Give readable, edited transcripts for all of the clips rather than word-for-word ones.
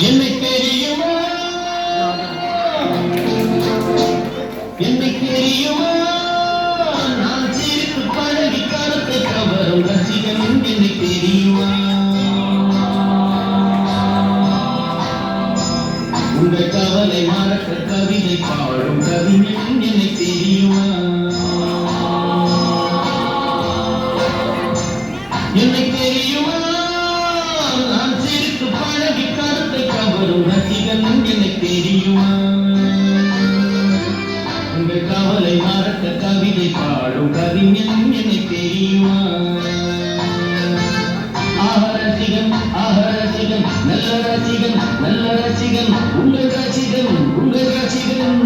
என்னை தெரியுமா என்னை தெரியுமா நான் சிரித்து பழகி கருத்தை கவரும் ரசிகன் என்னை தெரியுமா உங்கள் கவலை மறக்க கவிதை பாடும் கவிஞன் என்னை தெரியுமா என்னை தெரியுமா நான் சிரித்து பழகி கருத்தை கவரும் ரசிகன் என்னை தெரியுமா உங்கள் கவலை மறக்க கவிதை பாடும் கவிஞன் என்னை தெரியுமா ரசிகன் ரசிகன் நல்ல ரசிகன் நல்ல ரசிகன் உங்கள் ரசிகன் உங்கள் ரசிகன்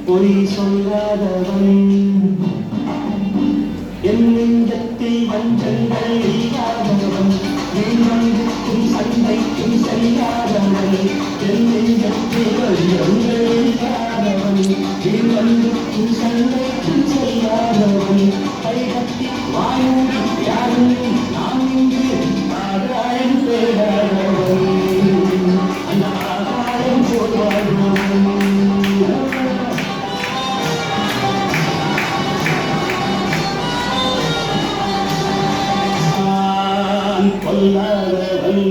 பொய் சொல்லாதவன் என் நெஞ்சத்தில் வஞ்சங்கள் இல்லாதவன் நீங்களுக்கும் சண்டைக்கும் செல்லாதவன் என் நெஞ்சத்தில் வஞ்சங்கள் இல்லாதவன் நீங்களுக்கும் சண்டைக்கும் செல்லாதவன் கைகட்டி வாயூடி யாரும் நாம் இங்கு ஆதாயம் தேடாதவன் அந்த ஆதாயம் போடுவார்கள் சொல்லாதவன்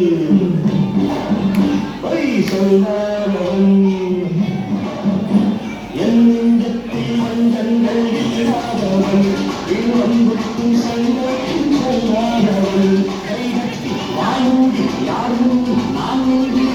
பொய் சொல்லாதவன் என் நெஞ்சத்தில் வஞ்சங்கள் இல்லாதவன் இன்புக்கும் சண்டைக்கும் சொல்லாதவன் கைகட்டி வாயூடி யாரும் நாம் இங்கு